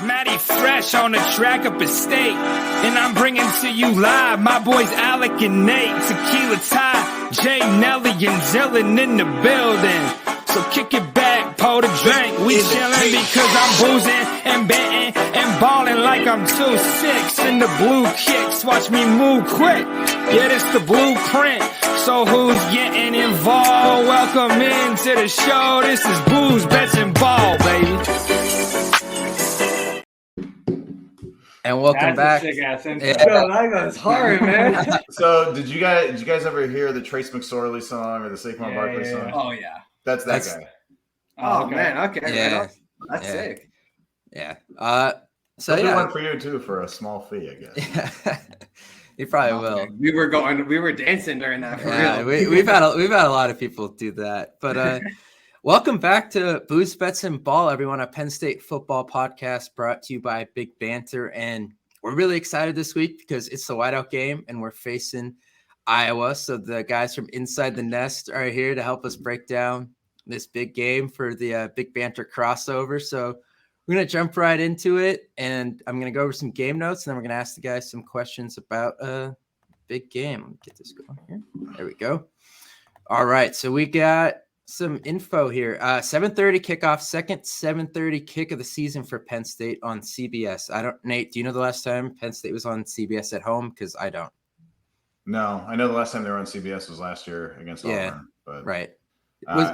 Matty Fresh on the track up at state. And I'm bringing to you live my boys Alec and Nate. Tequila Ty, Jay, Nelly, and Zillin in the building. So kick it back, pour the drink. We chillin' because I'm boozing and betting and balling like I'm 2-6 in the blue kicks. Watch me move quick. Yeah, this the blueprint. So who's getting involved? Welcome into the show. This is Booze, Bets, and Ball, baby. And welcome back. Yeah. That goes hard, man. So did you guys ever hear the Trace McSorley song or the Saquon Barkley song? Oh yeah. That's that guy. Oh man, okay. Yeah. Right, that's sick. Yeah. So yeah, one for you too for a small fee, I guess. You probably will. We were dancing during that for real. We've had a lot of people do that. But welcome back to Booze, Bets, and Ball, everyone, a Penn State football podcast brought to you by Big Banter. And we're really excited this week because it's the Whiteout game and we're facing Iowa. So the guys from Inside the Nest are here to help us break down this big game for the Big Banter crossover. So we're going to jump right into it, and I'm going to go over some game notes, and then we're going to ask the guys some questions about a big game. Let me get this going here. There we go. All right, so we got some info here. 7:30 kickoff, second 7:30 kick of the season for Penn State on CBS. Nate, do you know the last time Penn State was on CBS at home? Because I don't. No, I know the last time they were on CBS was last year against Auburn. But right.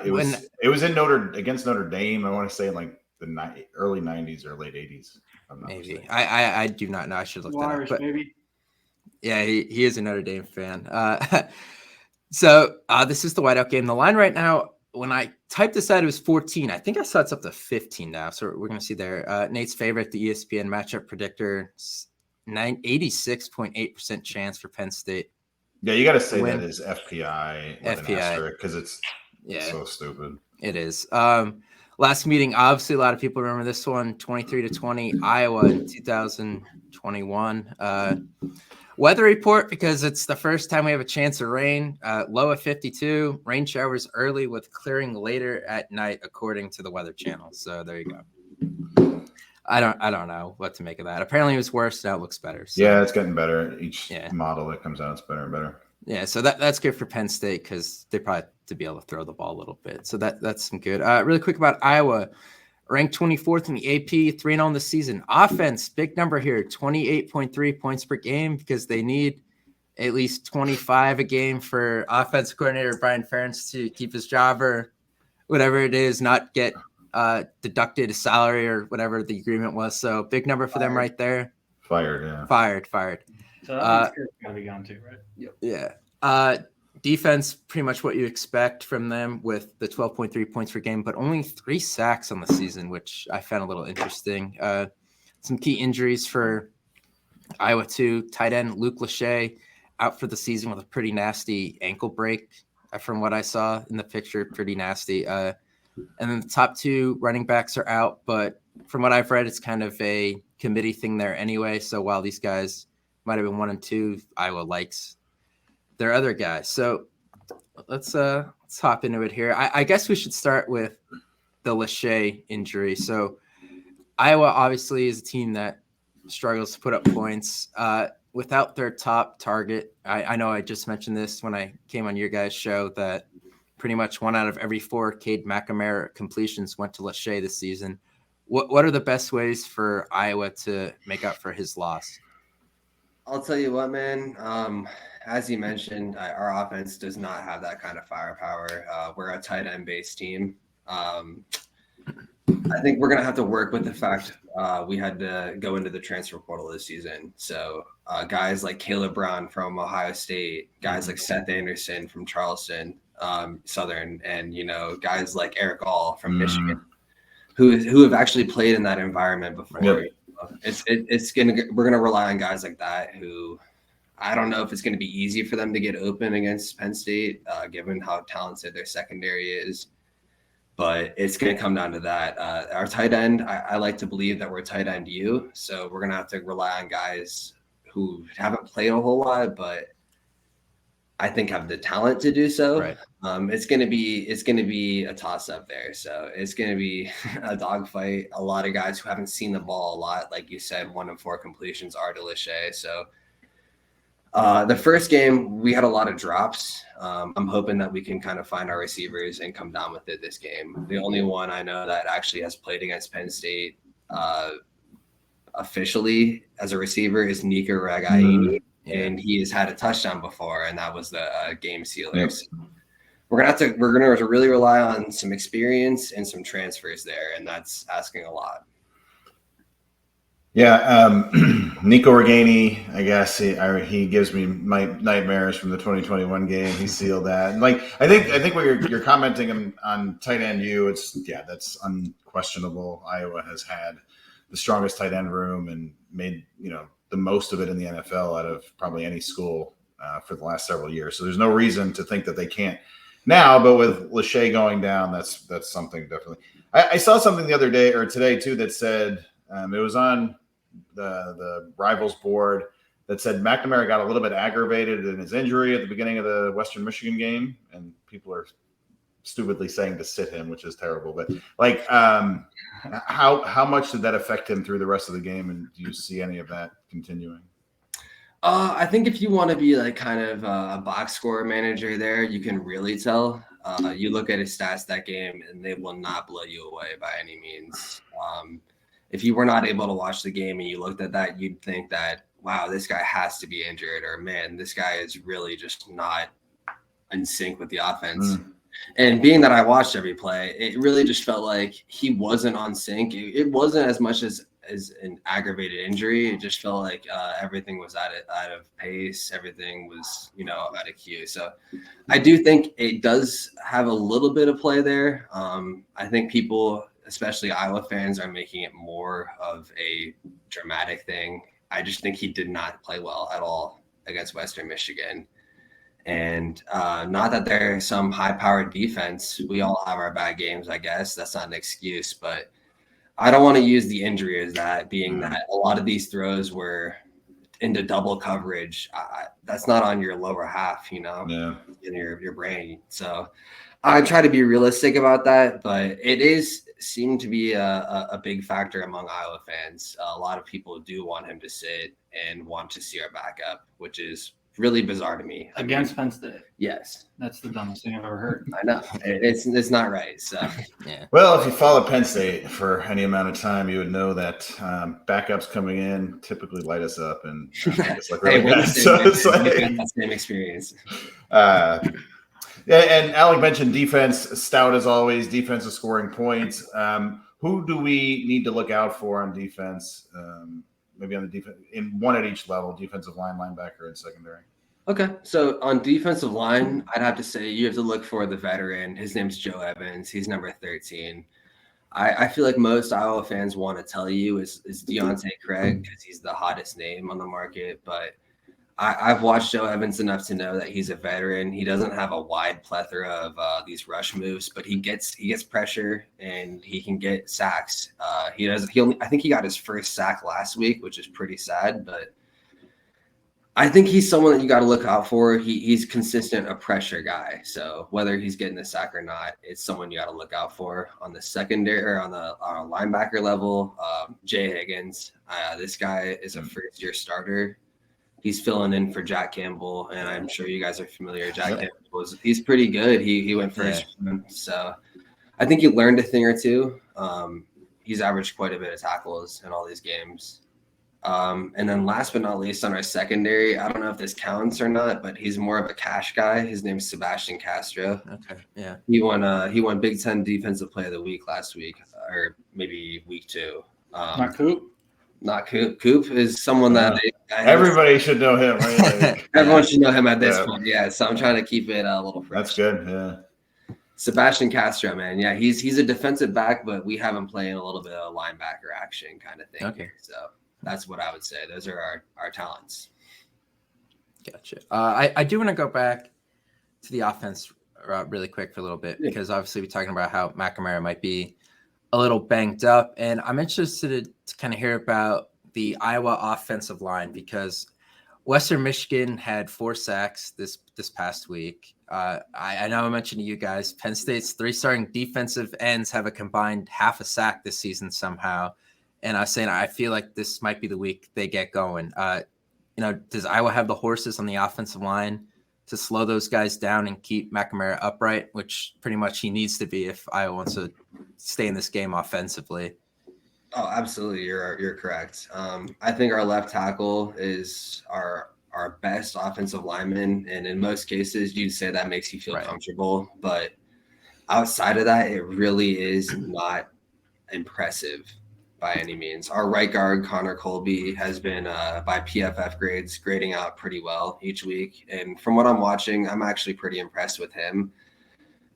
It was in against Notre Dame. I want to say in like the early 90s or late 80s. Maybe. I do not know. I should look that up. But maybe. Yeah, he is a Notre Dame fan. So this is the Whiteout game. The line right now, when I typed this out, it was 14. I think I saw it's up to 15 now. So we're going to see there. Nate's favorite, the ESPN matchup predictor, 86.8% chance for Penn State. Yeah, you got to say that is FPI. FPI. Because it's so stupid. It is. Last meeting, obviously, a lot of people remember this one, 23-20, Iowa in 2021. Weather report, because it's the first time we have a chance of rain. Low of 52, rain showers early with clearing later at night, according to the Weather Channel. So there you go. I don't know what to make of that. Apparently it was worse. Now it looks better. So. Yeah, it's getting better. Each model that comes out, it's better and better. Yeah, so that's good for Penn State because they probably have to be able to throw the ball a little bit. So that's some good. Really quick about Iowa, ranked 24th in the AP, 3-0 in the season. Offense, big number here, 28.3 points per game because they need at least 25 a game for offensive coordinator Brian Ferentz to keep his job or whatever it is, not get deducted a salary or whatever the agreement was. So big number for them right there. Fired, yeah. Fired. So that's gotta be gone too, right? Yep. Yeah. Defense, pretty much what you expect from them with the 12.3 points per game, but only 3 sacks on the season, which I found a little interesting. Some key injuries for Iowa too. Tight end Luke Lachey out for the season with a pretty nasty ankle break from what I saw in the picture, pretty nasty. And then the top 2 running backs are out, but from what I've read, it's kind of a committee thing there anyway. So while these guys might have been 1 and 2, Iowa likes their other guys. So let's hop into it here. I guess we should start with the Lachey injury. So Iowa obviously is a team that struggles to put up points without their top target. I know I just mentioned this when I came on your guys' show that pretty much 1 out of every 4 Cade McNamara completions went to Lachey this season. What are the best ways for Iowa to make up for his loss? I'll tell you what, man. As you mentioned, our offense does not have that kind of firepower. We're a tight end based team. I think we're going to have to work with the fact we had to go into the transfer portal this season. So guys like Caleb Brown from Ohio State, guys like Seth Anderson from Charleston Southern, and, guys like Eric All from Michigan, who have actually played in that environment before. Yep. We're gonna rely on guys like that who I don't know if it's gonna be easy for them to get open against Penn State, given how talented their secondary is. But it's gonna come down to that. Our tight end, I like to believe that we're tight end you, so we're gonna have to rely on guys who haven't played a whole lot, but I think have the talent to do so. Right. It's gonna be a toss up there. So it's gonna be a dogfight. A lot of guys who haven't seen the ball a lot, like you said, 1 in 4 completions are to Lachey. So the first game we had a lot of drops. I'm hoping that we can kind of find our receivers and come down with it this game. The only one I know that actually has played against Penn State officially as a receiver is Nika Ragaini. And he has had a touchdown before, and that was the game sealer. Yep. So we're gonna have to really rely on some experience and some transfers there, and that's asking a lot. Yeah, Nico Reganey, I guess he gives me my nightmares from the 2021 game. He sealed that. And I think what you're commenting on tight end that's unquestionable. Iowa has had the strongest tight end room and made the most of it in the NFL out of probably any school for the last several years. So there's no reason to think that they can't now. But with Lachey going down, that's something definitely. I saw something the other day or today too that said it was on the Rivals board that said McNamara got a little bit aggravated in his injury at the beginning of the Western Michigan game, and people are stupidly saying to sit him, which is terrible. But how much did that affect him through the rest of the game, and do you see any of that continuing? I think if you want to be kind of a box score manager there, you can really tell. You look at his stats that game, and they will not blow you away by any means. If you were not able to watch the game and you looked at that, you'd think that, wow, this guy has to be injured, or man, this guy is really just not in sync with the offense. And being that I watched every play, it really just felt like he wasn't on sync. It wasn't as much as an aggravated injury. It just felt like everything was out of pace. Everything was, out of cue. So I do think it does have a little bit of play there. I think people, especially Iowa fans, are making it more of a dramatic thing. I just think he did not play well at all against Western Michigan. And not that they're some high-powered defense. We all have our bad games, I guess. That's not an excuse. But I don't want to use the injury as that, being that a lot of these throws were into double coverage. That's not on your lower half, in your brain. So I try to be realistic about that. But it seemed to be a big factor among Iowa fans. A lot of people do want him to sit and want to see our backup, which is really bizarre to me. Against Penn State. Yes. That's the dumbest thing I've ever heard. I know. It's not right. So yeah. Well, if you followed Penn State for any amount of time, you would know that backups coming in typically light us up and it's really bad. So it's that same experience. Yeah, and Alec mentioned defense, stout as always. Defense is scoring points. Who do we need to look out for on defense? Maybe on the defense, in one at each level, defensive line, linebacker, and secondary. Okay, so on defensive line, I'd have to say you have to look for the veteran. His name's Joe Evans. He's number 13. I feel like most Iowa fans want to tell you is Deontay Craig because he's the hottest name on the market. But I've watched Joe Evans enough to know that he's a veteran. He doesn't have a wide plethora of these rush moves, but he gets pressure and he can get sacks. I think he got his first sack last week, which is pretty sad. But I think he's someone that you got to look out for. He's consistent, a pressure guy. So whether he's getting the sack or not, it's someone you got to look out for. On the secondary or on the linebacker level, Jay Higgins. This guy is a first-year starter. He's filling in for Jack Campbell, and I'm sure you guys are familiar. He's pretty good. He went first, so I think he learned a thing or two. He's averaged quite a bit of tackles in all these games. And then last but not least on our secondary, I don't know if this counts or not, but he's more of a cash guy. His name's Sebastian Castro. Okay, yeah. He won Big Ten Defensive Player of the Week last week, or maybe week 2. Not Coop. Not Coop. Coop is someone that everybody should know him, right? Everyone should know him at this point. Yeah, so I'm trying to keep it a little fresh. That's good. Yeah. Sebastian Castro, man. Yeah, he's a defensive back, but we have him playing a little bit of linebacker action kind of thing. Okay. So that's what I would say. Those are our talents. Gotcha. I do want to go back to the offense really quick for a little bit because obviously we're talking about how McNamara might be a little banged up, and I'm interested to kind of hear about the Iowa offensive line because Western Michigan had 4 sacks this past week. I know I mentioned to you guys, Penn State's 3 starting defensive ends have a combined half a sack this season somehow. And I was saying, I feel like this might be the week they get going. Does Iowa have the horses on the offensive line to slow those guys down and keep McNamara upright, which pretty much he needs to be if Iowa wants to stay in this game offensively? Oh, absolutely. You're correct. I think our left tackle is our best offensive lineman. And in most cases, you'd say that makes you feel comfortable. But outside of that, it really is not impressive by any means. Our right guard, Connor Colby, has been, by PFF grades, grading out pretty well each week. And from what I'm watching, I'm actually pretty impressed with him.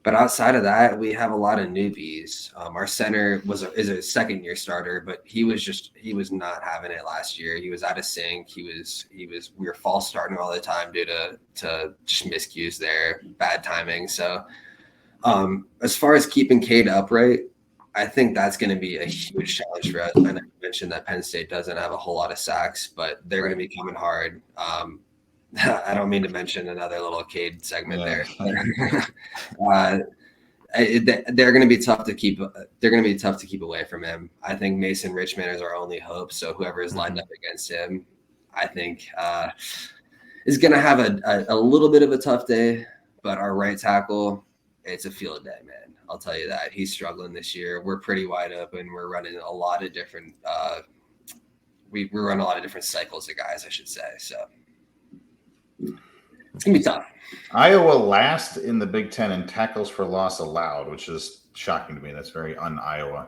But outside of that, we have a lot of newbies. Our center is a second-year starter, but he was not having it last year. He was out of sync. We were false starting all the time due to just miscues there, bad timing. So as far as keeping Cade upright, I think that's going to be a huge challenge for us. I know you mentioned that Penn State doesn't have a whole lot of sacks, but they're going to be coming hard. I don't mean to mention another little Cade segment there. They're going to be tough to keep. They're going to be tough to keep away from him. I think Mason Richmond is our only hope. So whoever is lined up against him, I think is going to have a little bit of a tough day. But our right tackle, it's a field day, man. I'll tell you that. He's struggling this year. We're pretty wide open. We're running a lot of different. We run a lot of different cycles of guys, I should say. So. It's going to be tough. Iowa last in the Big Ten in tackles for loss allowed, which is shocking to me. That's very un-Iowa.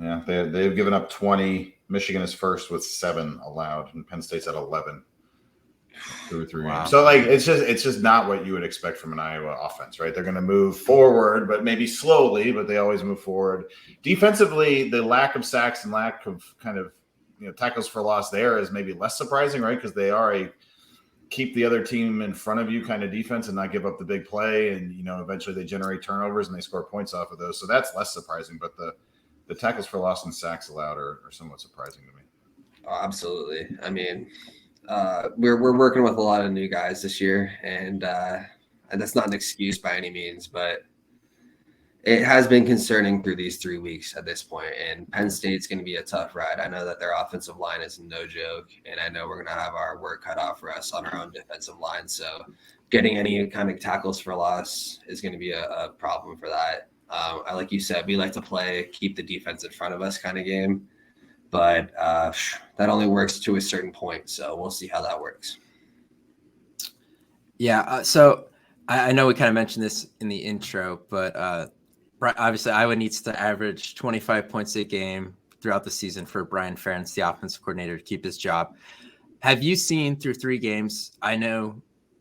Yeah, they've given up 20. Michigan is first with 7 allowed, and Penn State's at 11 through 3 games. So it's just not what you would expect from an Iowa offense, right? They're going to move forward, but maybe slowly, but they always move forward. Defensively, the lack of sacks and lack of kind of tackles for loss there is maybe less surprising, right? Because they are a keep the other team in front of you kind of defense and not give up the big play. And, eventually they generate turnovers and they score points off of those. So that's less surprising, but the tackles for loss and sacks allowed are somewhat surprising to me. Oh, absolutely. I mean, we're working with a lot of new guys this year, and that's not an excuse by any means, but it has been concerning through these 3 weeks at this point, and Penn State's going to be a tough ride. I know that their offensive line is no joke, and I know we're going to have our work cut out for us on our own defensive line. So getting any kind of tackles for loss is going to be a problem for that. Like you said, we like to play keep the defense in front of us kind of game, but that only works to a certain point. So we'll see how that works. Yeah. So I know we kind of mentioned this in the intro, but obviously Iowa needs to average 25 points a game throughout the season for Brian Ferentz, the offensive coordinator, to keep his job. Have you seen through 3 games? I know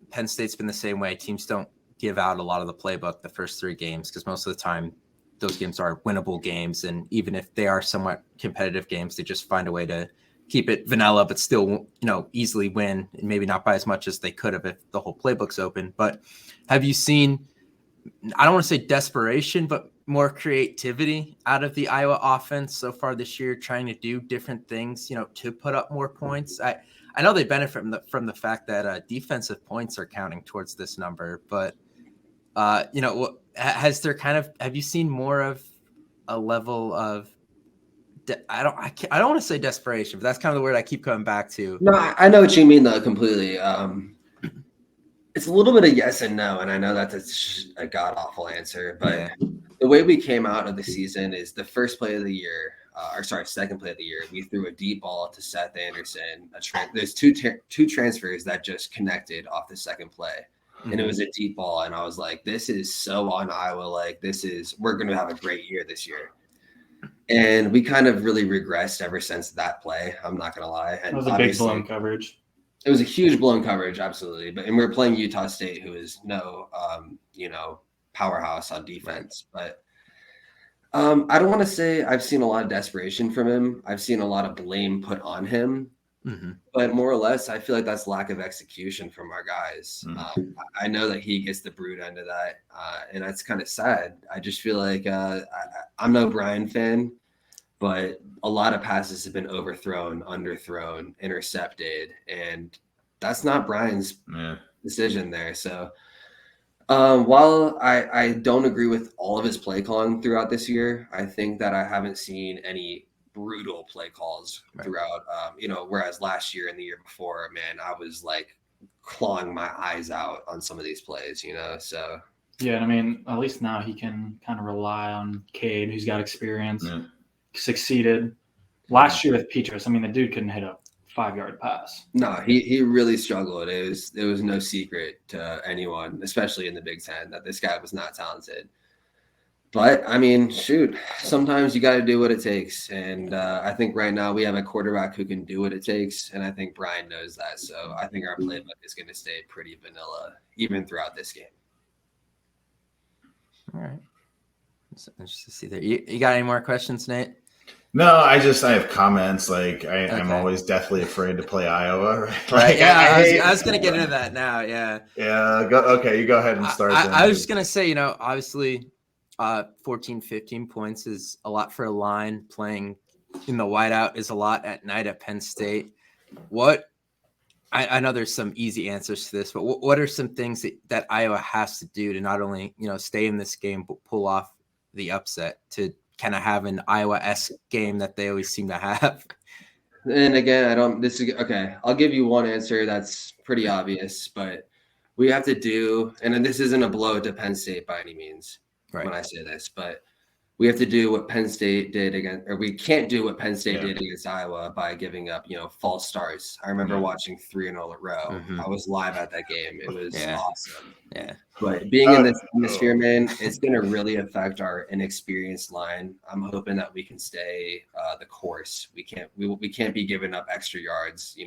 Penn State's been the same way. Teams don't give out a lot of the playbook the first 3 games because most of the time those games are winnable games. And even if they are somewhat competitive games, they just find a way to keep it vanilla, but still, easily win, and maybe not by as much as they could have if the whole playbook's open. But have you seen, I don't want to say desperation, but more creativity out of the Iowa offense so far this year, trying to do different things, to put up more points? I know they benefit from the fact that defensive points are counting towards this number, but have you seen more of a level of, I don't want to say desperation, but that's kind of the word I keep coming back to. No, I know what you mean though, completely. It's a little bit of yes and no, and I know that's a god awful answer, but the way we came out of the season is the first play of the year, second play of the year, we threw a deep ball to Seth Anderson. There's two transfers that just connected off the second play, and it was a deep ball, and I was like, this is so on Iowa. Like we're going to have a great year this year. And we kind of really regressed ever since that play. I'm not going to lie. And it was a big blown coverage. It was a huge blown coverage, absolutely. And we're playing Utah State, who is no, powerhouse on defense. But I don't want to say I've seen a lot of desperation from him. I've seen a lot of blame put on him. Mm-hmm. But more or less, I feel like that's lack of execution from our guys. Mm-hmm. I know that he gets the brute end of that, and that's kind of sad. I just feel like I'm no Brian fan, but a lot of passes have been overthrown, underthrown, intercepted, and that's not Brian's Yeah. decision there. So while I don't agree with all of his play calling throughout this year, I think that I haven't seen any brutal play calls throughout. Whereas last year and the year before, man, I was like clawing my eyes out on some of these plays. So Yeah, and I mean, at least now he can kind of rely on Cade, who's got experience, succeeded last year with Petras. I mean, the dude couldn't hit a 5-yard pass. No, he really struggled. It was no secret to anyone, especially in the Big Ten, that this guy was not talented. But I mean, shoot, sometimes you got to do what it takes, and I think right now we have a quarterback who can do what it takes, and I think Brian knows that. So I think our playbook is going to stay pretty vanilla even throughout this game. All right, so interesting to see there. You got any more questions, Nate? No, I have comments. Like I'm always deathly afraid to play Iowa. Right? Right. Yeah, I was going to get into that now. Yeah. Yeah. You go ahead and start. I was just going to say, obviously 14, 15 points is a lot for a line. Playing in the whiteout is a lot at night at Penn State. I know there's some easy answers to this, but what are some things that Iowa has to do to not only, stay in this game, but pull off the upset to kind of have an Iowa-esque game that they always seem to have? And again, I'll give you one answer that's pretty obvious, but we have to do, and this isn't a blow to Penn State by any means when I say this, but we have to do what Penn State did we can't do what Penn State did against Iowa by giving up, false starts. I remember watching 3 in a row. Mm-hmm. I was live at that game. It was awesome. Yeah. But being in this atmosphere, man, it's going to really affect our inexperienced line. I'm hoping that we can stay the course. We can't be giving up extra yards,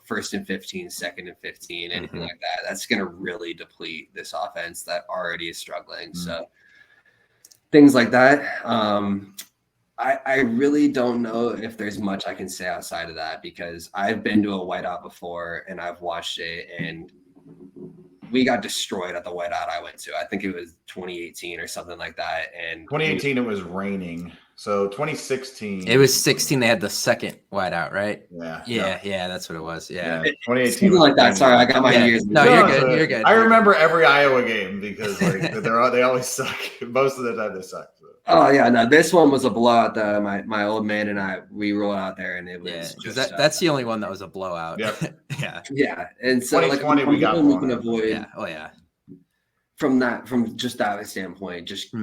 1st and 15, 2nd and 15, anything like that. That's going to really deplete this offense that already is struggling. So things like that. I really don't know if there's much I can say outside of that, because I've been to a whiteout before and I've watched it, and we got destroyed at the whiteout I went to. I think it was 2018 or something like that. And 2018, it was raining. So 2016, it was 16. They had the second whiteout, right? Yeah, that's what it was. Yeah. 2018, something like that. Sorry, I got my years. No, you're good. You're good. I remember every Iowa game because they always suck. Most of the time they suck. So. Oh yeah, no, this one was a blowout. My old man and we rolled out there, and it was just that's the only one that was a blowout. Yep. Yeah, and so 2020 we got we can avoid. Yeah. Oh yeah. From just that standpoint, just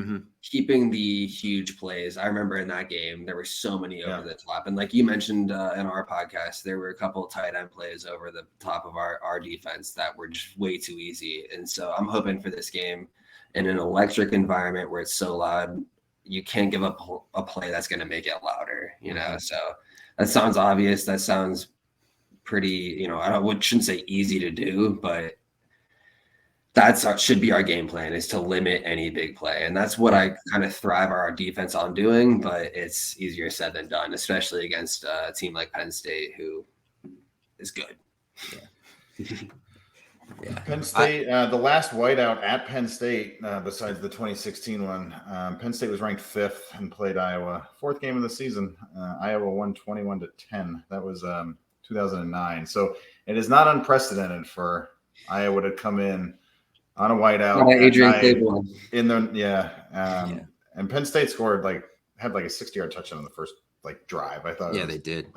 keeping the huge plays. I remember in that game, there were so many over the top. And like you mentioned in our podcast, there were a couple of tight end plays over the top of our defense that were just way too easy. And so I'm hoping for this game in an electric environment where it's so loud, you can't give up a play that's going to make it louder, So that sounds obvious. That sounds pretty, shouldn't say easy to do, but should be our game plan, is to limit any big play. And that's what I kind of thrive our defense on doing, but it's easier said than done, especially against a team like Penn State, who is good. Yeah. Penn State, the last whiteout at Penn State, besides the 2016 one, Penn State was ranked 5th and played Iowa. 4th game of the season. Iowa won 21-10. That was 2009. So it is not unprecedented for Iowa to come in on a whiteout. Adrian Claiborne. And Penn State had a 60-yard touchdown on the first drive. I thought. Yeah, they did.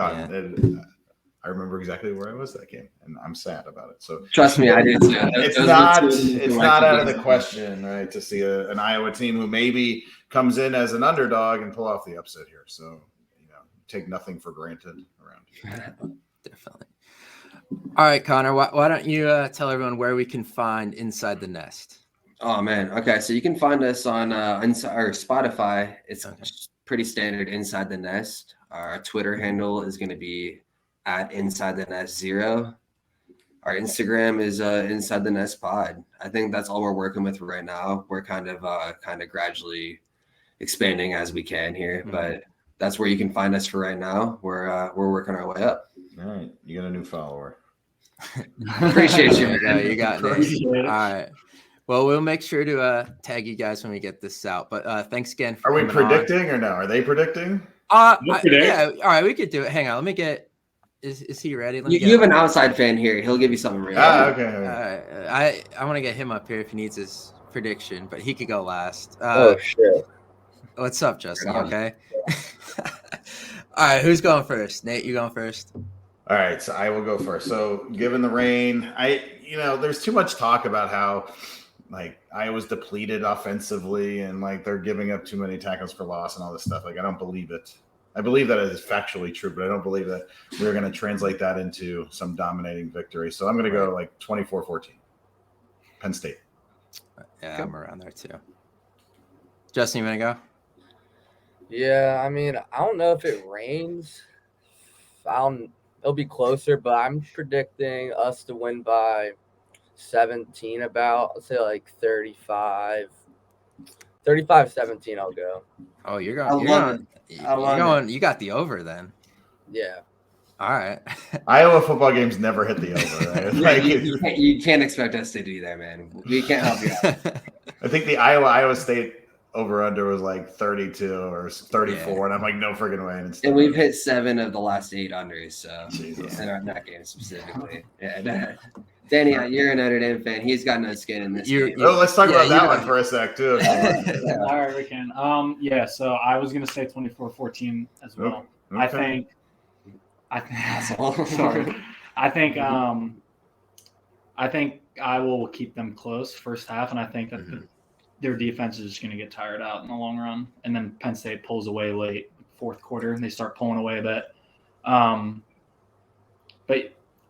I remember exactly where I was that game, and I'm sad about it. So trust me, I did too. It's not out of the question, right, to see an Iowa team who maybe comes in as an underdog and pull off the upset here. So take nothing for granted around here. Definitely. All right, Connor, why don't you tell everyone where we can find Inside the Nest? Oh, man. Okay, so you can find us on Spotify. It's pretty standard, Inside the Nest. Our Twitter handle is going to be at Inside the Nest 0. Our Instagram is Inside the Nest Pod. I think that's all we're working with right now. We're kind of gradually expanding as we can here, but that's where you can find us for right now. We're working our way up. All right, you got a new follower. Appreciate you. You got it. All right. Well, we'll make sure to tag you guys when we get this out. But thanks again. Are we predicting or no? Are they predicting? Yeah. All right, we could do it. Hang on. Let me get Is he ready? Let me You have an outside fan here. He'll give you something real. Okay. I want to get him up here if he needs his prediction, but he could go last. Oh shit! What's up, Justin? You okay? All right, who's going first? Nate, you going first? All right, so I will go first. So, given the rain, there's too much talk about how like Iowa's depleted offensively and like they're giving up too many tackles for loss and all this stuff. Like, I don't believe it. I believe that it is factually true, but I don't believe that we're going to translate that into some dominating victory. So I'm going to go like 24-14. Penn State. Yeah, I'm around there too. Justin, you want to go? Yeah, I mean, I don't know if it rains. It'll be closer, but I'm predicting us to win by 17 about. I'll say like 35-17 I'll go. Oh, you're I going. love it. You got the over then. Yeah. All right. Iowa football games never hit the over. Right? Yeah, Like, you can't expect us to do that, man. We can't help you out. I think the Iowa State over under was like 32 or 34, and I'm like, no friggin' way. And we've hit 7 of the last 8 unders, so Jesus. in that game specifically. Yeah, Danny, you're a Notre Dame fan. He's got no skin in this game. Let's talk about that one for a sec too. All right, we can. So I was gonna say 24-14 as well. Okay. Sorry. I think I will keep them close first half, and I think that their defense is just going to get tired out in the long run. And then Penn State pulls away late, fourth quarter, and they start pulling away a bit. But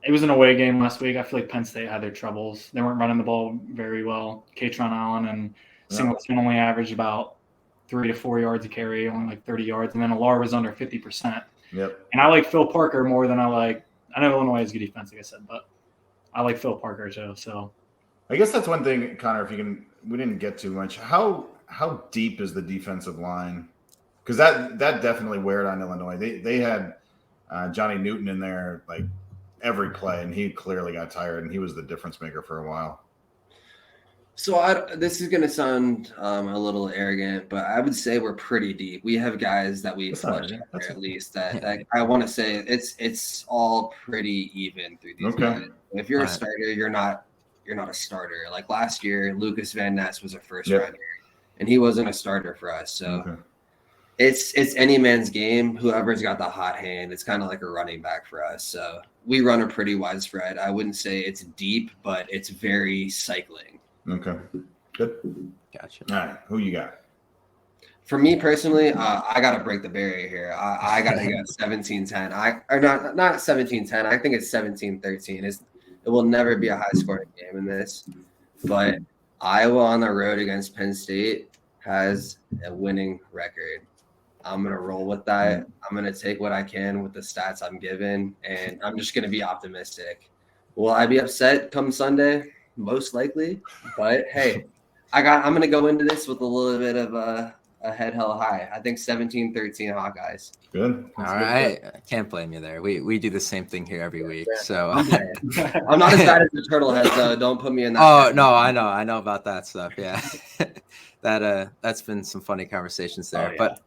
it was an away game last week. I feel like Penn State had their troubles. They weren't running the ball very well. Katron Allen and Singleton only averaged about 3 to 4 yards a carry, only like 30 yards. And then Alar was under 50%. Yep. And I like Phil Parker more than I know Illinois has good defense, like I said, but I like Phil Parker too. So I guess that's one thing, Connor, we didn't get too much. How deep is the defensive line? Because that definitely weared on Illinois. They had Johnny Newton in there like every play, and he clearly got tired, and he was the difference maker for a while. So this is going to sound a little arrogant, but I would say we're pretty deep. We have guys that we flush at least that I want to say it's all pretty even through these guys. If you're a starter, you're not a starter. Like last year, Lucas Van Ness was a first rounder, and he wasn't a starter for us. So it's any man's game. Whoever's got the hot hand, it's kind of like a running back for us. So we run a pretty widespread. I wouldn't say it's deep, but it's very cycling. Okay, good. Gotcha. All right, who you got? For me personally, I got to break the barrier here. I got to go 17-10. Or not 17-10. I think it's 17-13. It will never be a high-scoring game in this. But Iowa on the road against Penn State has a winning record. I'm going to roll with that. I'm going to take what I can with the stats I'm given, and I'm just going to be optimistic. Will I be upset come Sunday? Most likely. But, hey, I'm going to go into this with a little bit of a head held high. I think 17-13 Hawkeyes. Good. All right. I can't blame you there. We do the same thing here every week. So I'm not as bad as the Turtleheads, though. Don't put me in that. Oh, no, I know about that stuff. Yeah. That's been some funny conversations there. Oh, yeah. But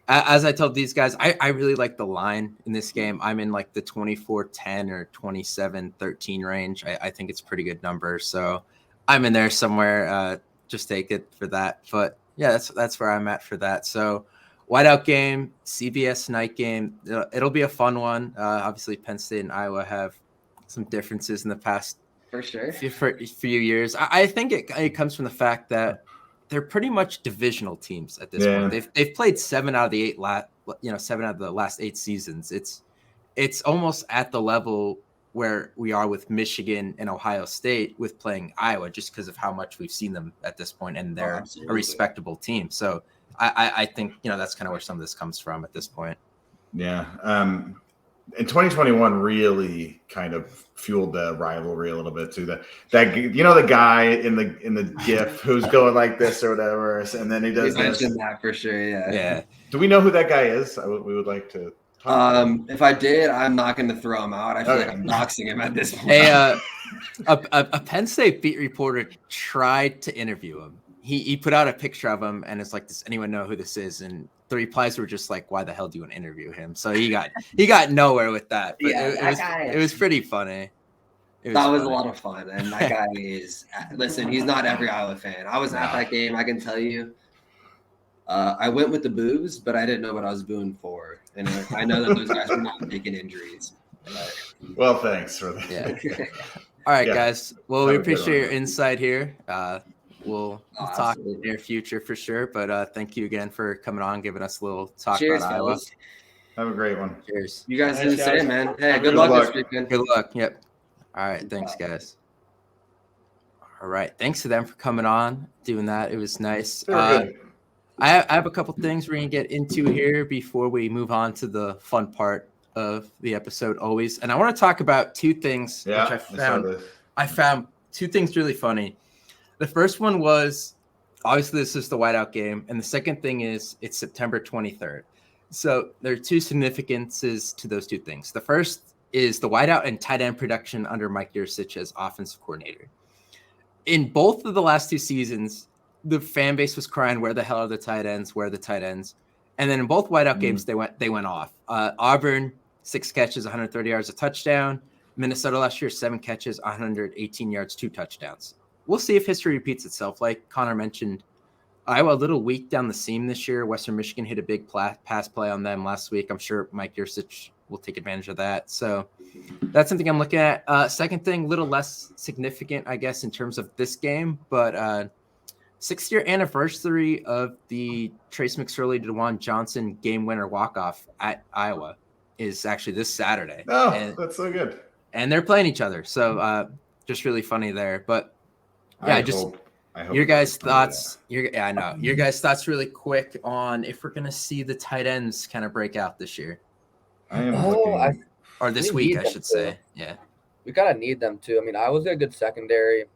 as I told these guys, I really like the line in this game. I'm in like the 24-10 or 27-13 range. I think it's a pretty good number. So I'm in there somewhere. Just take it for that. But yeah, that's where I'm at for that. So Whiteout game, CBS night game. It'll be a fun one. Obviously, Penn State and Iowa have some differences in the past for sure few years. I think it comes from the fact that they're pretty much divisional teams at this point. They've played 7 out of the last 8 seasons. It's almost at the level where we are with Michigan and Ohio State with playing Iowa, just because of how much we've seen them at this point, and they're a respectable team. So I think that's kind of where some of this comes from at this point. Yeah. And 2021 really kind of fueled the rivalry a little bit too. That the guy in the GIF who's going like this or whatever, and then he does. You mentioned that for sure. Yeah. Do we know who that guy is? We would like to. If I did, I'm not going to throw him out. I feel like I'm doxing him at this point. Hey, a Penn State beat reporter tried to interview him. He put out a picture of him and it's like, does anyone know who this is? And the replies were just like, "Why the hell do you want to interview him?" So he got nowhere with that. But it was pretty funny. That was a lot of fun, and that guy is. Listen, he's not every Iowa fan. I was at that game. I can tell you. I went with the boos, but I didn't know what I was booing for, and I know that those guys were not taking injuries. But... Well, thanks for that. Yeah. All right, guys. Well, we appreciate your insight here. We'll talk in the near future for sure. But thank you again for coming on, giving us a little talk about Iowa. Fellas. Have a great one. Cheers. You guys do the same, man. Hey, good luck this weekend. Good luck. Yep. All right. Thanks, guys. All right. Thanks to them for coming on, doing that. It was nice. Good. I have a couple things we're going to get into here before we move on to the fun part of the episode always. And I want to talk about two things which I found two things really funny. The first one was, obviously this is the Whiteout game. And the second thing is it's September 23rd. So there are two significances to those two things. The first is the Whiteout and tight end production under Mike Yurcich as offensive coordinator. In both of the last two seasons, the fan base was crying, "Where the hell are the tight ends? Where are the tight ends?" And then in both Whiteout games, they went off. Auburn, 6 catches, 130 yards, a touchdown. Minnesota last year, 7 catches, 118 yards, 2 touchdowns. We'll see if history repeats itself. Like Connor mentioned, Iowa a little weak down the seam this year. Western Michigan hit a big pass play on them last week. I'm sure Mike Yurcich will take advantage of that. So that's something I'm looking at. Second thing, a little less significant, I guess, in terms of this game, but 6th-year anniversary of the Trace McSorley DeJuan Johnson game winner walk-off at Iowa is actually this Saturday. Oh, that's so good. And they're playing each other. So just really funny there. But yeah, I hope your guys' thoughts. I know. Your guys' thoughts really quick on if we're going to see the tight ends kind of break out this year. I am looking. Or this week, I should say. Yeah. We kind of need them too. I mean, Iowa's got a good secondary.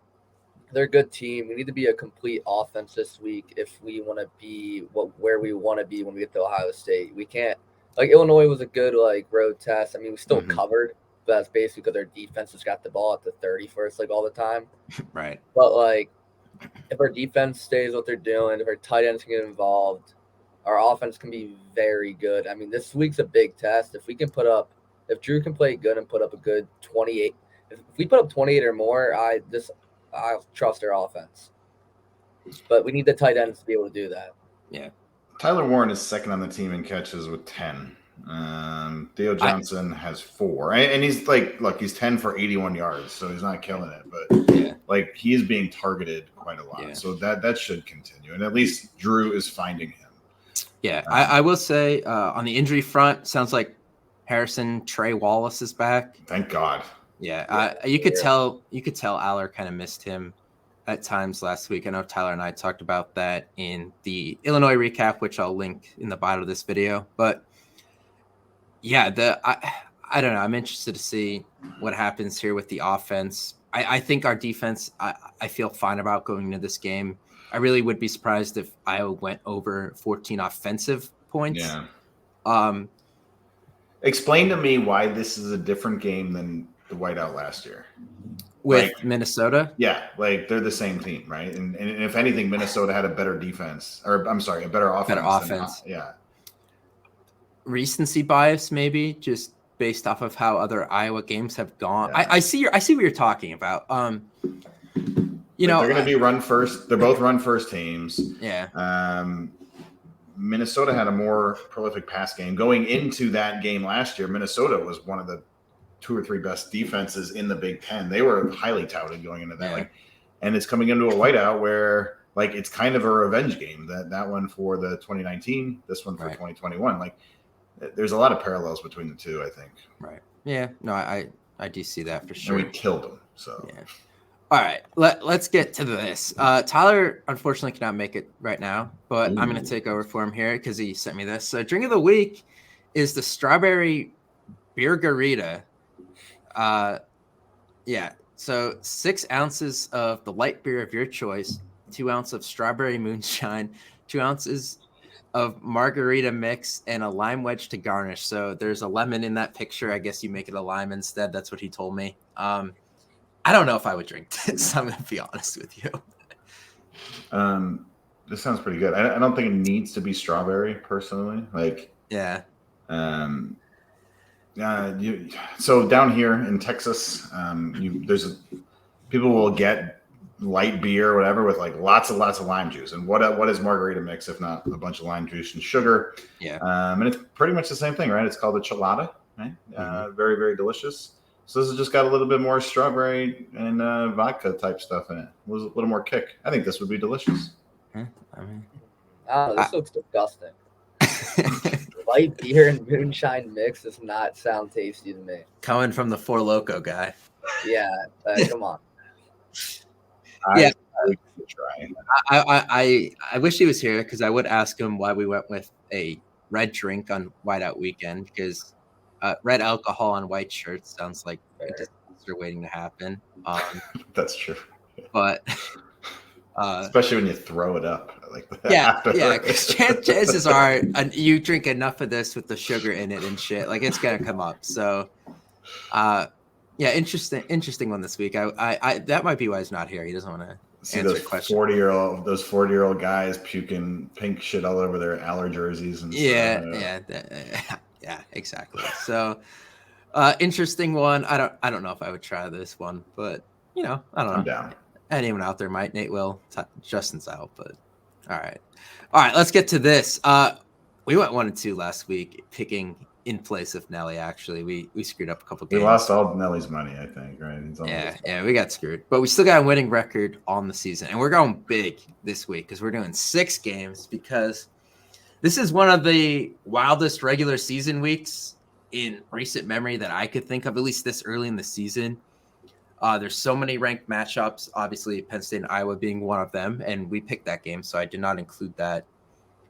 They're a good team. We need to be a complete offense this week if we want to be where we want to be when we get to Ohio State. We can't Illinois was a good road test. I mean, we still covered, but that's basically because their defense has got the ball at the 31st all the time. Right. But if our defense stays what they're doing, if our tight ends can get involved, our offense can be very good. I mean, this week's a big test. If Drew can play good and put up a good 28, if we put up 28 or more, I'll trust their offense. But we need the tight ends to be able to do that. Yeah. Tyler Warren is second on the team in catches with 10. Theo Johnson has 4. And he's he's 10 for 81 yards, so he's not killing it. But he is being targeted quite a lot. Yeah. So that should continue. And at least Drew is finding him. Yeah. I will say on the injury front, sounds like Trey Wallace is back. Thank God. Yeah, you could tell Aller kind of missed him at times last week. I know Tyler and I talked about that in the Illinois recap, which I'll link in the bottom of this video. But yeah, I don't know. I'm interested to see what happens here with the offense. I think our defense, I feel fine about going into this game. I really would be surprised if Iowa went over 14 offensive points. Yeah. Explain to me why this is a different game than the Whiteout last year with Minnesota. Yeah, they're the same team, right? And if anything, Minnesota had a better defense, or I'm sorry, a better offense. Yeah. Recency bias, maybe, just based off of how other Iowa games have gone. Yeah. I see what you're talking about. They're going to be run first. They're both run first teams. Yeah. Minnesota had a more prolific pass game going into that game last year. Minnesota was one of the 2 or 3 best defenses in the Big Ten. They were highly touted going into that. Yeah. And it's coming into a Whiteout where it's kind of a revenge game. That one for the 2019, this one for 2021. There's a lot of parallels between the two, I think. Right. Yeah. No, I do see that for sure. And we killed them. So yeah. All right, let's get to this. Tyler, unfortunately, cannot make it right now, but I'm going to take over for him here because he sent me this. So drink of the week is the strawberry beergarita. So 6 ounces of the light beer of your choice, 2 ounces of strawberry moonshine, 2 ounces of margarita mix, and a lime wedge to garnish. So there's a lemon in that picture. I guess you make it a lime instead. That's what he told me. I don't know if I would drink this. I'm going to be honest with you. This sounds pretty good. I don't think it needs to be strawberry personally. Like, Yeah. So down here in Texas, people will get light beer or whatever with like lots of lime juice. And what is margarita mix if not a bunch of lime juice and sugar? Yeah. And it's pretty much the same thing, right? It's called a chelada, right? Very, very delicious. So this has just got a little bit more strawberry and vodka type stuff in it. A little more kick. I think this would be delicious. I mean, this looks disgusting. Light beer and moonshine mix does not sound tasty to me. coming from the Four Loko guy. Yeah, come on. Yeah. Try. I wish he was here because I would ask him why we went with a red drink on Whiteout weekend because red alcohol on white shirts sounds like a disaster waiting to happen. That's true. But especially when you throw it up like that. Yeah. Because chances are you drink enough of this with the sugar in it and shit, like it's gonna come up. So, yeah, interesting one this week. I that might be why he's not here. He doesn't want to see answer those questions. 40-year-old guys puking pink shit all over their Aller jerseys and yeah, exactly. So, interesting one. I don't know if I would try this one, but I don't know. I'm down. Anyone out there might. Nate will. Justin's out, but all right. Let's get to this. We went 1-2 last week, picking in place of Nelly. Actually, we screwed up a couple games. We lost all Nelly's money, I think. Right? Yeah, we got screwed, but we still got a winning record on the season, and we're going big this week because we're doing 6 games because this is one of the wildest regular season weeks in recent memory that I could think of, at least this early in the season. There's so many ranked matchups, obviously Penn State and Iowa being one of them, and we picked that game, so I did not include that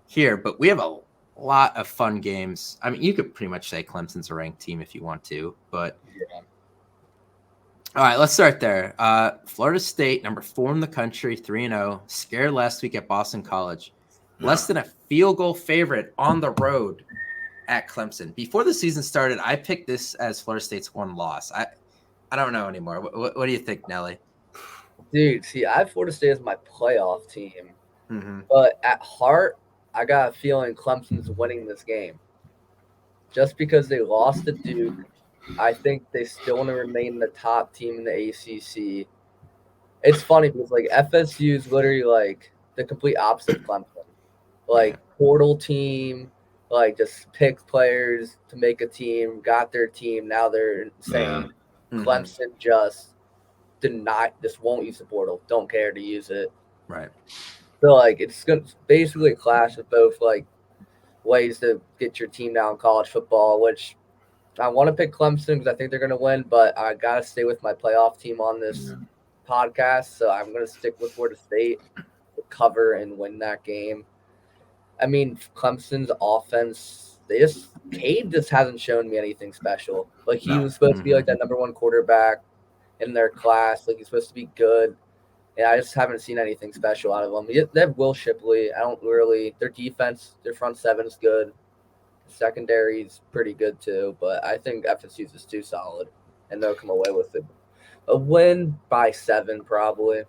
here. But we have a lot of fun games. I mean, you could pretty much say Clemson's a ranked team if you want to, but yeah. All right, let's start there. Florida State, number 4 in the country, 3-0, scared last week at Boston College. Less than a field goal favorite on the road at Clemson. Before the season started, I picked this as Florida State's one loss. I don't know anymore. What do you think, Nelly? Dude, see, I have Florida State as my playoff team. Mm-hmm. But at heart, I got a feeling Clemson's winning this game. Just because they lost to Duke, I think they still want to remain the top team in the ACC. It's funny because, like, FSU is literally, like, the complete opposite of Clemson. Like, portal team, like, just picked players to make a team, got their team, now they're insane. Yeah. Clemson just won't use the portal. Don't care to use it. Right. So like it's gonna basically a clash of both like ways to get your team down in college football, which I want to pick Clemson because I think they're gonna win, but I gotta stay with my playoff team on this podcast. So I'm gonna stick with Florida State to cover and win that game. I mean, Clemson's offense. Cade just hasn't shown me anything special. Like he was supposed to be like that number 1 quarterback in their class. Like he's supposed to be good. And I just haven't seen anything special out of them. They have Will Shipley. Their defense, their front 7 is good. Secondary's pretty good too. But I think FSU's is too solid. And they'll come away with a win by 7 probably.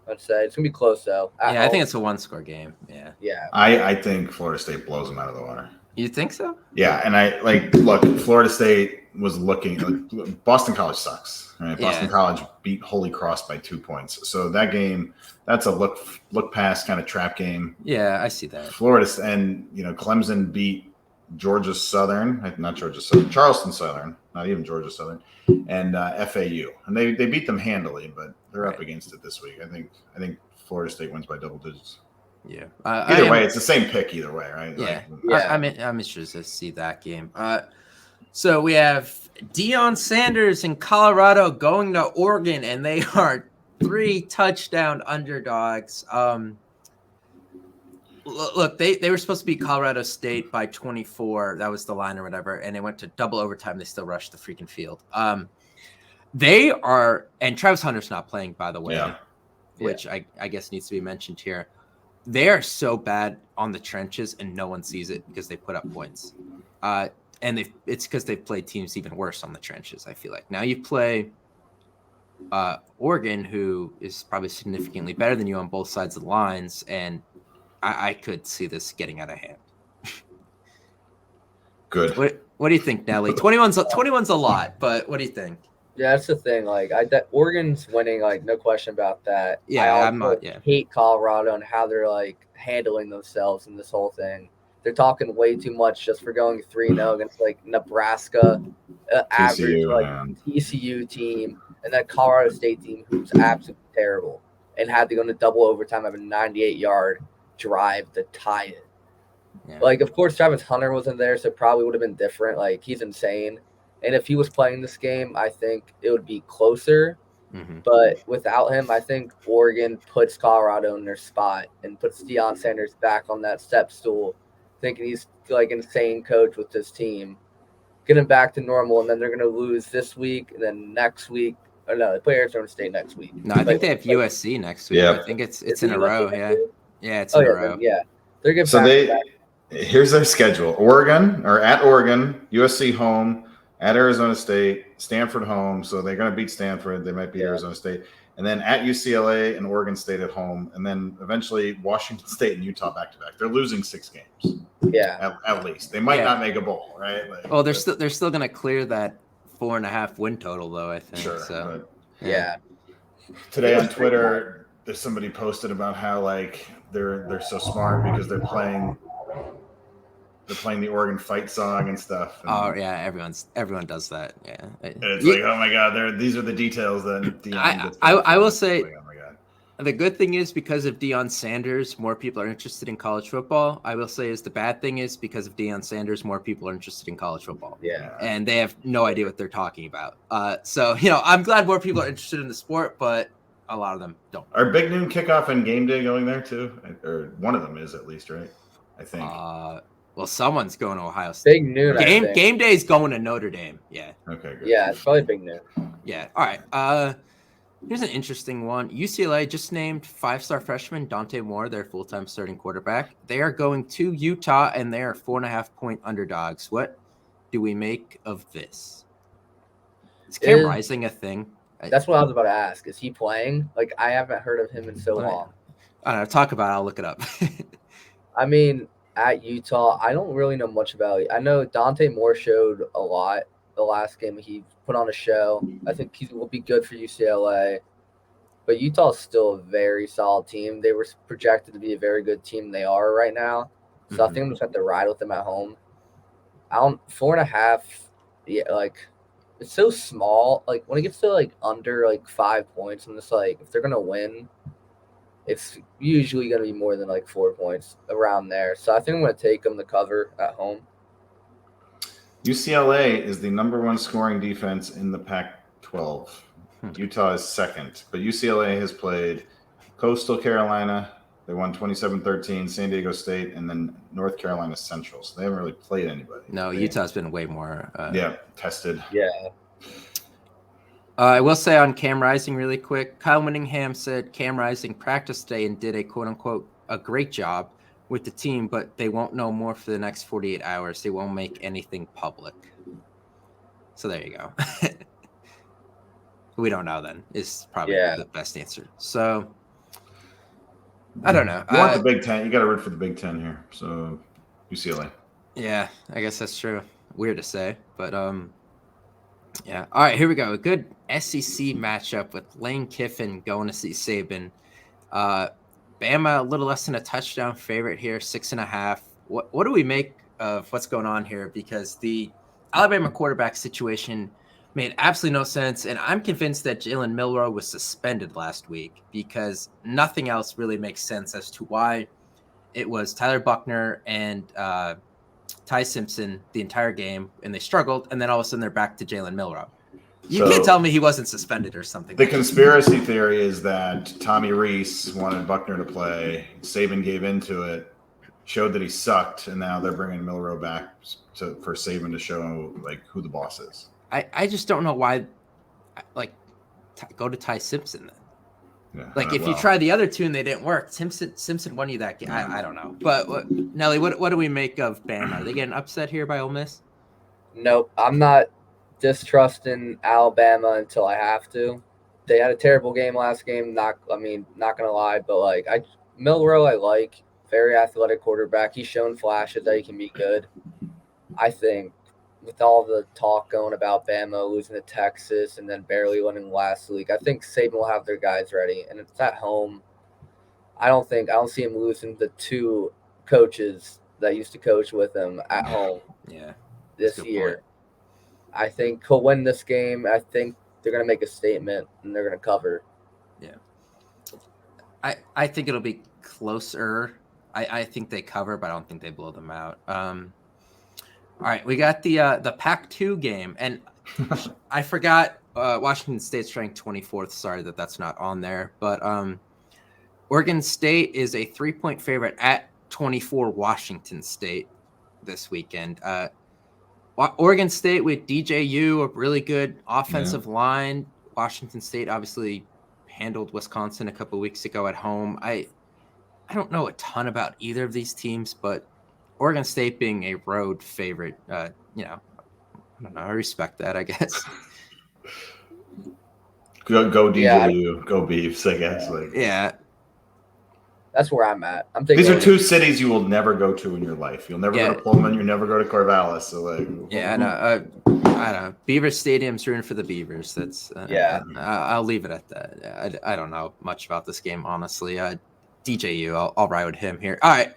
I'd say it's going to be close though. I think it's a 1-score game. Yeah. I think Florida State blows them out of the water. You think so? Yeah, and look, Florida State was looking – Boston College sucks, right? Boston College beat Holy Cross by 2 points. So that game, that's a look past kind of trap game. Yeah, I see that. Clemson beat Charleston Southern, not even Georgia Southern, and FAU. And they beat them handily, but they're up against it this week. I think Florida State wins by double digits. Yeah. Either way, it's the same pick either way, right? Yeah. I'm interested to see that game. So we have Deion Sanders in Colorado going to Oregon, and they are 3 touchdown underdogs. Look, they were supposed to beat Colorado State by 24. That was the line or whatever, and they went to double overtime. They still rushed the freaking field. They are, and Travis Hunter's not playing, by the way, which I guess needs to be mentioned here. They are so bad on the trenches, and no one sees it because they put up points. And it's because they've played teams even worse on the trenches, I feel like. Now you play Oregon, who is probably significantly better than you on both sides of the lines, and I could see this getting out of hand. Good. What do you think, Nelly? 21's a lot, but what do you think? Yeah, that's the thing. Like, Oregon's winning, like, no question about that. Yeah, I I'm not. Yeah, hate Colorado and how they're like handling themselves in this whole thing. They're talking way too much just for going 3-0 against like Nebraska, average TCU, like man. TCU team, and that Colorado State team who's absolutely terrible and had to go into double overtime of a 98-yard drive to tie it. Yeah. Like, of course, Travis Hunter wasn't there, so it probably would have been different. Like, he's insane. And if he was playing this game, I think it would be closer. Mhm. But without him, I think Oregon puts Colorado in their spot and puts Deion Sanders back on that step stool, thinking he's like insane coach with this team. Get him back to normal, and then they're going to lose this week, and then next week. Oh, no, they play Arizona State next week. No, I think they have USC next week. Yeah. I think it's Is in it a USC row. next Yeah, week? yeah, it's Oh, in a yeah, row. then, yeah. They're getting So back to back. here's their schedule: Oregon or at Oregon, USC home, at Arizona State, Stanford home. So they're going to beat Stanford. They might beat Arizona State, and then at UCLA and Oregon State at home, and then eventually Washington State and Utah back to back. They're losing 6 games. Yeah. At least they might Yeah. not make a bowl, right? Like, Well, they're still going to clear that 4.5 win total, though. I think. sure. So But Yeah. today on Twitter, there's somebody posted about how like they're so smart because they're playing the Oregon fight song and stuff. And oh yeah, everyone does that. Yeah. it's like, oh my god, these are the details that Deion gets. I will say, like, oh my god. the good thing is because of Deion Sanders, more people are interested in college football. I will say is the bad thing is because of Deion Sanders, more people are interested in college football. Yeah. And they have no idea what they're talking about. So I'm glad more people are interested in the sport, but a lot of them don't. Are Big Noon kickoff and game day going there too? Or one of them is at least, right? I think. Well, someone's going to Ohio State. Big noon. I think. Game day is going to Notre Dame. Yeah. Okay, good. Yeah, it's probably big noon. Yeah. All right. Here's an interesting one. UCLA just named 5-star freshman Dante Moore their full-time starting quarterback. They are going to Utah, and they are 4.5-point underdogs. What do we make of this? Is Cam Rising a thing? That's what I was about to ask. Is he playing? Like, I haven't heard of him in so long. I don't know. Talk about it. I'll look it up. I mean, at Utah, I don't really know much about it. I know Dante Moore showed a lot the last game. He put on a show. I think he will be good for UCLA. But Utah is still a very solid team. They were projected to be a very good team. They are right now. So I think I'm just going to have to ride with them at home. 4.5, yeah, like, it's so small. Like, when it gets to, like, under, like, 5 points, I'm just like, if they're going to win, it's usually going to be more than, like, 4 points around there. So I think I'm going to take them to cover at home. UCLA is the number 1 scoring defense in the Pac-12. Utah is second, but UCLA has played Coastal Carolina. They won 27-13, San Diego State, and then North Carolina Central. So they haven't really played anybody. No, Utah's been way more. Tested. Yeah. I will say on Cam Rising really quick, Kyle Whittingham said Cam Rising practiced today and did a quote-unquote a great job with the team, but they won't know more for the next 48 hours. They won't make anything public. So there you go. We don't know then is probably the best answer. So I don't know. You want the Big Ten. You got to root for the Big Ten here. So UCLA. Yeah, I guess that's true. Weird to say, but yeah. All right, here we go. A good SEC matchup with Lane Kiffin going to see Saban. Bama a little less than a touchdown favorite here, 6.5. What do we make of what's going on here? Because the Alabama quarterback situation made absolutely no sense, and I'm convinced that Jalen Milroe was suspended last week because nothing else really makes sense as to why it was Tyler Buckner and Ty Simpson the entire game, and they struggled, and then all of a sudden they're back to Jalen Milroe. You can't tell me he wasn't suspended or something. The conspiracy theory is that Tommy Rees wanted Buckner to play. Saban gave into it, showed that he sucked, and now they're bringing Milroe back for Saban to show like who the boss is. I just don't know why. Like, go to Ty Simpson then. Yeah, like if you try the other two and they didn't work, Simpson won you that game. I don't know. But Nelly, what do we make of Bama? Are they getting upset here by Ole Miss? Nope, I'm not distrusting Alabama until I have to. They had a terrible game last game. Not gonna lie, but like Milroe, I like very athletic quarterback. He's shown flashes that he can be good. I think with all the talk going about Bama losing to Texas and then barely winning last week, I think Saban will have their guys ready. And it's at home. I don't see him losing the two coaches that used to coach with him at home Yeah, this that's a good year. point. I think he'll win this game. I think they're going to make a statement and they're going to cover. Yeah. I think it'll be closer. I think they cover, but I don't think they blow them out. All right, we got the Pac-2 game, and I forgot Washington State's ranked 24th. Sorry that's not on there, but Oregon State is a 3-point favorite at 24 Washington State this weekend. Oregon State with DJU, a really good offensive line. Washington State obviously handled Wisconsin a couple weeks ago at home. I don't know a ton about either of these teams, but Oregon State being a road favorite, I don't know. I respect that, I guess. Go DJU, go Beefs, I guess. Yeah. That's where I'm at. I'm thinking these are two cities you will never go to in your life. You'll never go to Pullman. You'll never go to Corvallis. So I don't know. Beaver Stadium's rooting for the Beavers. That's I'll leave it at that. I don't know much about this game, honestly. DJU, I'll ride with him here. All right.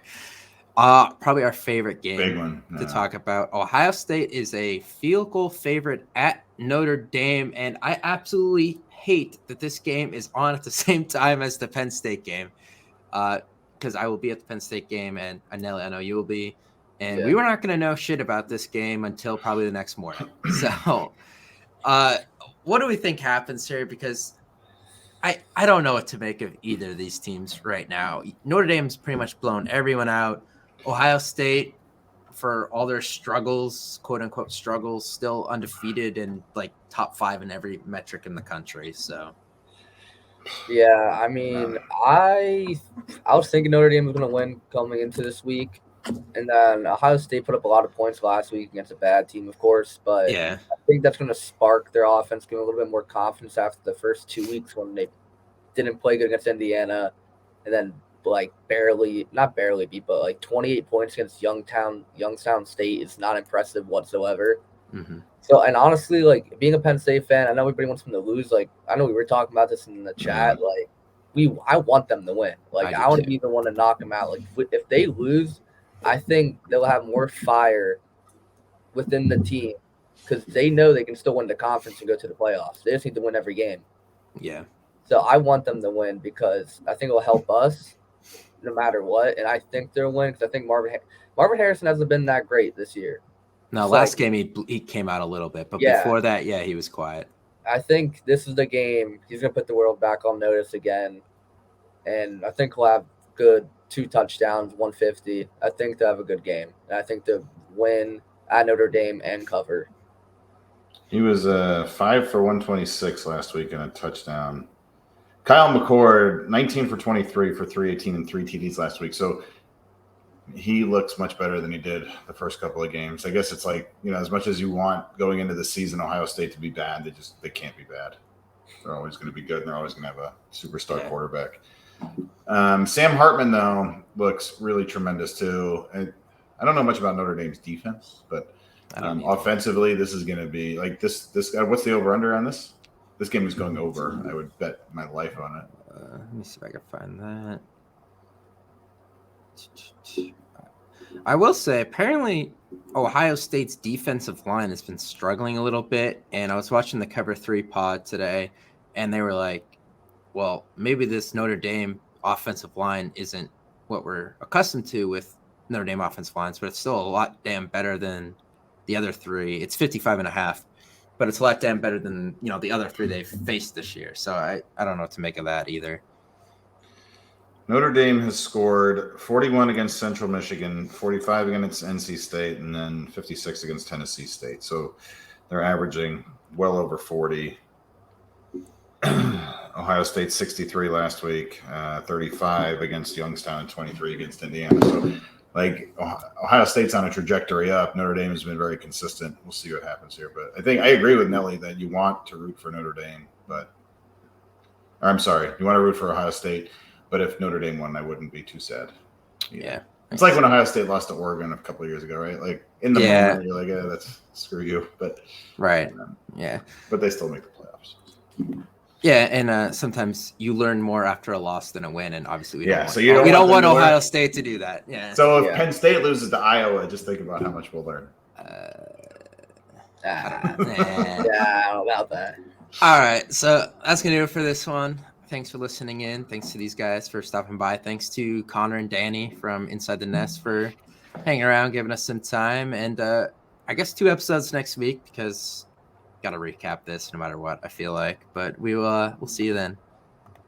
Probably our favorite game to talk about. Ohio State is a field goal favorite at Notre Dame, and I absolutely hate that this game is on at the same time as the Penn State game. Because I will be at the Penn State game, and Nelly, I know you will be. And we were not going to know shit about this game until probably the next morning. So what do we think happens here? Because I don't know what to make of either of these teams right now. Notre Dame's pretty much blown everyone out. Ohio State, for all their struggles, quote unquote struggles, still undefeated and like top 5 in every metric in the country. So yeah, I mean, I was thinking Notre Dame was going to win coming into this week, and then Ohio State put up a lot of points last week against a bad team, of course. But I think that's going to spark their offense, give them a little bit more confidence after the first 2 weeks when they didn't play good against Indiana, and then not barely beat, but like 28 points against Youngstown State is not impressive whatsoever. Mm-hmm. So, and honestly, like being a Penn State fan, I know everybody wants them to lose. Like, I know we were talking about this in the chat. Like, I want them to win. Like, I want to be the one to knock them out. Like, if they lose, I think they'll have more fire within the team because they know they can still win the conference and go to the playoffs. They just need to win every game. Yeah. So I want them to win because I think it'll help us no matter what. And I think they'll win because I think Marvin Harrison hasn't been that great this year. No, last game he came out a little bit, but before that, he was quiet. I think this is the game he's going to put the world back on notice again, and I think he'll have good 2 touchdowns, 150. I think they'll have a good game, and I think they'll win at Notre Dame and cover. He was 5 for 126 last week and a touchdown. Kyle McCord, 19 for 23 for 318 and 3 TDs last week. So he looks much better than he did the first couple of games. I guess it's like, as much as you want going into the season Ohio State to be bad, they can't be bad. They're always going to be good, and they're always going to have a superstar quarterback. Sam Hartman, though, looks really tremendous, too. And I don't know much about Notre Dame's defense, but offensively, this is going to be like this. What's the over-under on this? This game is going over. I would bet my life on it. Let me see if I can find that. I will say, apparently, Ohio State's defensive line has been struggling a little bit. And I was watching the Cover 3 pod today, and they were like, well, maybe this Notre Dame offensive line isn't what we're accustomed to with Notre Dame offensive lines, but it's still a lot damn better than the other 3. It's 55.5, but it's a lot damn better than, the other 3 they've faced this year. So I don't know what to make of that either. Notre Dame has scored 41 against Central Michigan, 45 against NC State, and then 56 against Tennessee State. So they're averaging well over 40. Ohio State 63 last week, 35 against Youngstown, and 23 against Indiana. So, Ohio State's on a trajectory up. Notre Dame has been very consistent. We'll see what happens here. But I think I agree with Nelly that you want to root for Notre Dame, you want to root for Ohio State. But if Notre Dame won, I wouldn't be too sad. Yeah. It's like when Ohio State lost to Oregon a couple of years ago, right? Like in the moment, you're like, "Yeah, that's screw you," but right, yeah, but they still make the playoffs. Yeah, and sometimes you learn more after a loss than a win, and obviously we Yeah, don't so you don't we don't want want them to Ohio learn. State to do that. Yeah. So if Yeah. Penn State loses to Iowa, just think about how much we'll learn. I don't know. Nah. Yeah, I don't know about that. All right, so that's gonna do it for this one. Thanks for listening in. Thanks to these guys for stopping by. Thanks to Connor and Danny from Inside the Nest for hanging around, giving us some time. And I guess 2 episodes next week because got to recap this no matter what, I feel like. But we'll see you then.